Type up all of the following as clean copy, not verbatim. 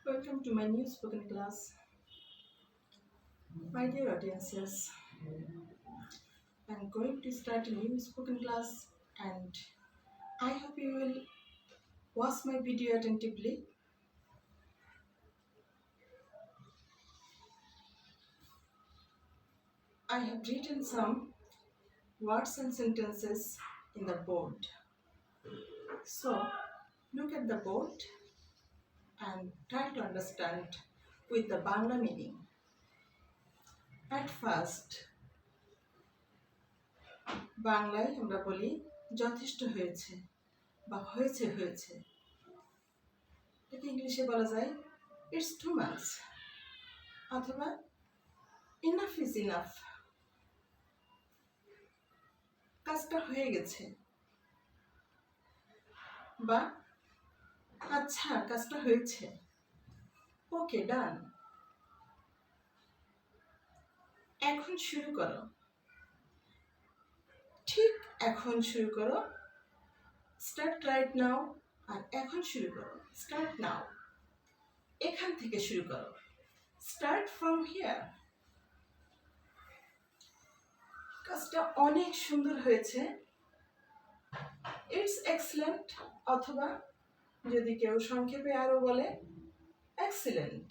Welcome to my new spoken class. My dear audiences, I'm going to start a new spoken class and I hope you will watch my video attentively. I have written some words and sentences in the board. So, look at the board and try to understand with the Bangla meaning. At first, বাংলায় আমরা বলি যথেষ্ট হয়েছে বা হয়েছে হয়েছে। এটাকে ইংলিশে বলা যায় ইটস টু মাচ অথবা ইনাফ ইজ ইনাফ। কাজটা হয়ে গেছে বা আচ্ছা কাজটা হয়েছে, ওকে ডান। এখন শুরু করো, ঠিক এখন শুরু করো, স্টার্ট রাইট নাও। আর এখন শুরু করো, স্টার্ট নাও। এখান থেকে শুরু করো, স্টার্ট ফ্রম হিয়ার। কাজটা অনেক সুন্দর হয়েছে, ইটস এক্সেলেন্ট, অথবা যদি কেউ সংক্ষেপে আরো বলে এক্সিলেন্ট।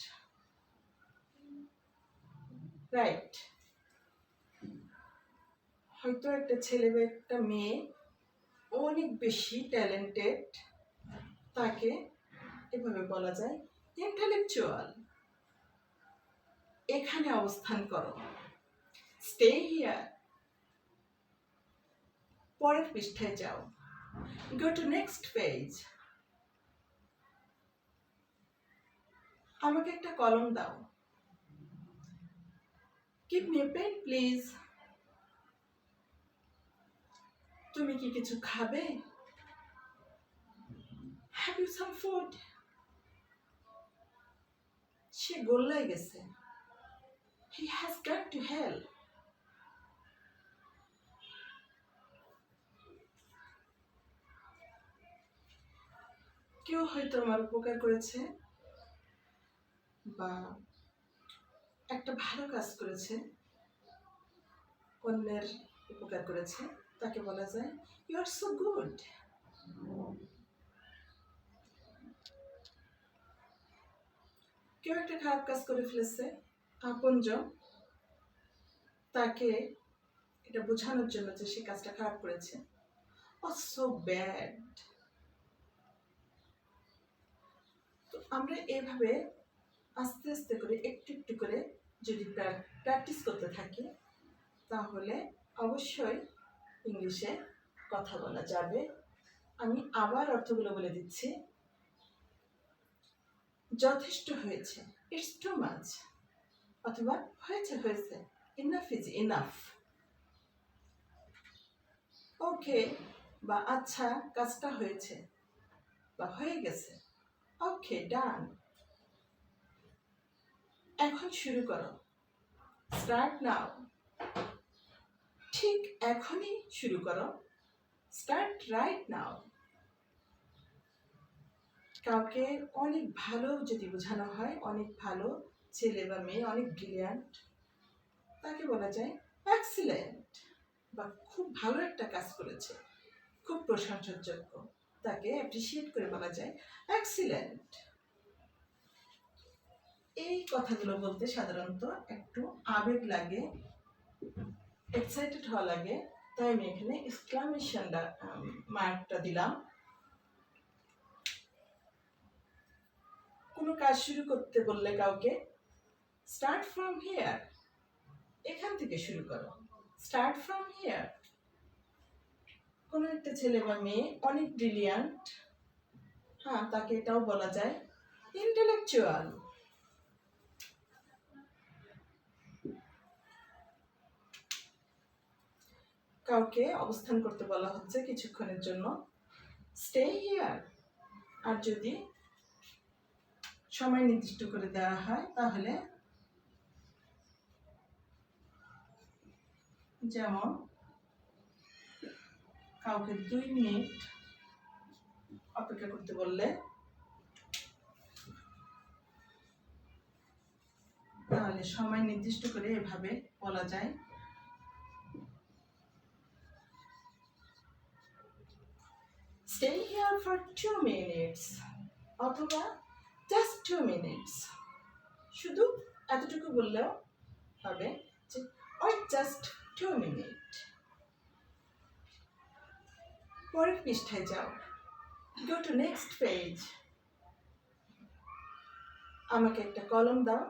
রাইট। হয়তো একটা ছেলে বা একটা মেয়ে অনেক বেশি ট্যালেন্টেড, তাকে এভাবে বলা যায় ইন্টেলেকচুয়াল। এখানে অবস্থান করো, স্টে হিয়ার। পরের পৃষ্ঠায় যাও, গো টু নেক্সট পেজ। আমাকে একটা কলম দাও, give me a pen please. তুমি কি কিছু খাবে? Have you some food? সে গোল্লায় গেছে, he has got to hell. কেউ হয়তো আমার উপকার করেছে বা একটা ভালো কাজ করেছে, অন্যের উপকার করেছে, তাকে বলা যায় ইউ আর সো গুড। কেউ একটা খারাপ কাজ করে ফেলেছে, আপনজন, তাকে এটা বোঝানোর জন্য যে সে কাজটা খারাপ করেছে, ও সো ব্যাড। তো আমরা এভাবে আস্তে আস্তে করে একটু একটু করে যদি প্র্যাকটিস করতে থাকি, তাহলে অবশ্যই ইংলিশে কথা বলা যাবে। আমি আবার অর্থগুলো বলে দিচ্ছি। যথেষ্ট হয়েছে, ইটস টু মাচ, অথবা হয়েছে হয়েছে, ইনাফ ইজ ইনাফ। ওকে বা আচ্ছা কাজটা হয়েছে বা হয়ে গেছে, ওকে ডান। এখন শুরু করো, স্টার্ট নাও। ঠিক এখনই শুরু করো, স্টার্ট রাইট নাও। কাউকে অনেক ভালো যদি বোঝানো হয়, অনেক ভালো ছেলে বা মেয়ে, অনেক ব্রিলিয়ান্ট, তাকে বলা যায় এক্সিলেন্ট। বা খুব ভালো একটা কাজ করেছে, খুব প্রশংসার যোগ্য, তাকে অ্যাপ্রিসিয়েট করে বলা যায় এক্সিলেন্ট। এই কথাগুলো বলতে সাধারণত একটু আবেগ লাগে, এক্সাইটেড হওয়া লাগে, তাই আমি এখানে এক্সক্লামেশন মার্কটা দিলাম। কোনো কাজ শুরু করতে বললে কাউকে স্টার্ট ফ্রম হিয়ার, এখান থেকে শুরু করো, স্টার্ট ফ্রম হিয়ার। কোনো একটা ছেলে বা মেয়ে অনেক ব্রিলিয়ান্ট, হ্যাঁ তাকে এটাও বলা যায় ইন্টেলেকচুয়াল। কাউকে অবস্থান করতে বলা হচ্ছে কিছুক্ষণের জন্য, স্টে হিয়ার। আর যদি সময় নির্দিষ্ট করে দেওয়া হয়, তাহলে যেমন কাউকে 2 মিনিট অপেক্ষা করতে বললে তাহলে সময় নির্দিষ্ট করে এভাবে বলা যায়। Stay here for 2 minutes অথবা just 2 minutes। শুধু এতটুকু বললেও হবে যে or just 2 minutes। পরের পৃষ্ঠায় যাও, go to next page। আমাকে একটা কলম দাও।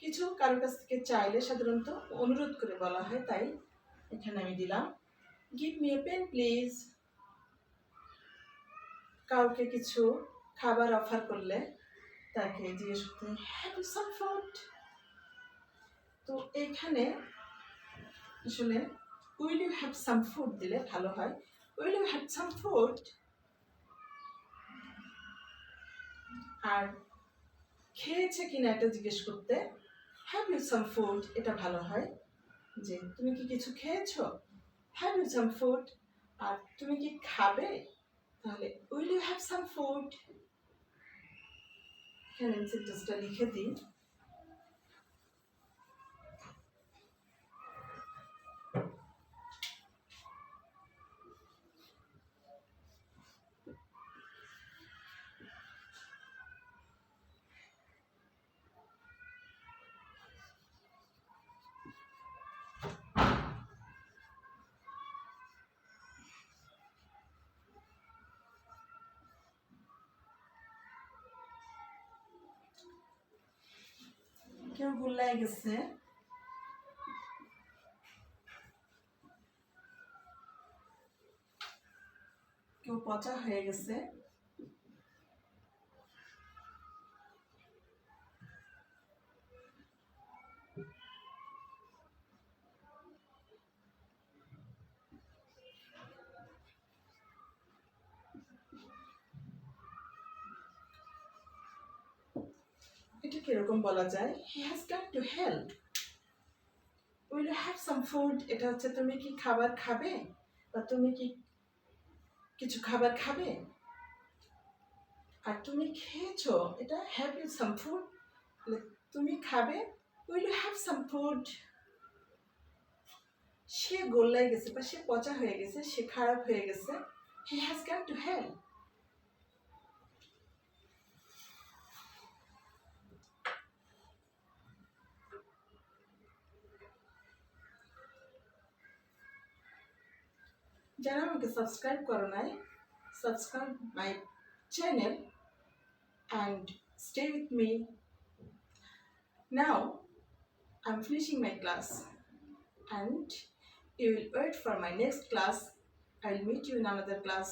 কিছু কারোর কাছ থেকে চাইলে সাধারণত অনুরোধ করে বলা হয়, তাই এখানে আমি দিলাম give me a pen please। কাউকে কিছু খাবার অফার করলে তাকে জিজ্ঞেস করতে have some food। তো এখানে আসলে will you have some food দিলে ভালো হয়। will you have some food আর খেয়েছে কিনা এটা জিজ্ঞেস করতে have you some food এটা ভালো হয়, যে তুমি কি কিছু খেয়েছো have you some food। আর তুমি কি খাবে তাহলে will you have some food। এখানে আমি সেন্টেন্সটা লিখে দিই। কেউ গোল্লায় গেছে, কেউ পচা হয়ে গেছে। এটা কিরকম বলা যায় he has come to help। will you have some food এটা হচ্ছে তুমি কি খাবার খাবে বা তুমি কি কিছু খাবার খাবে। আর তুমি খেয়েছো এটা have you some food, তুমি খাবে will you have some food। সে গোল্লায় গেছে বা সে পচা হয়ে গেছে, সে খারাপ হয়ে গেছে he has come to help। যারা আমাকে সাবস্ক্রাইব করো নাই, subscribe my channel and stay with me। Now I'm finishing my class and you will wait for my next class। I'll meet you in another class।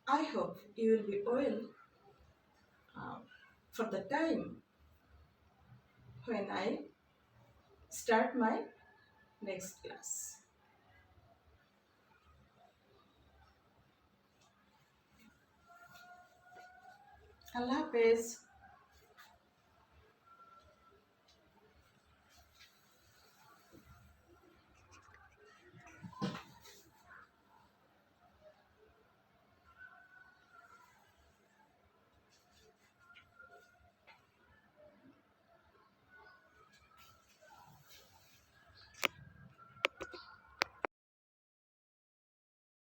I hope you will be well for the time when I start my next class। Allah Hafiz।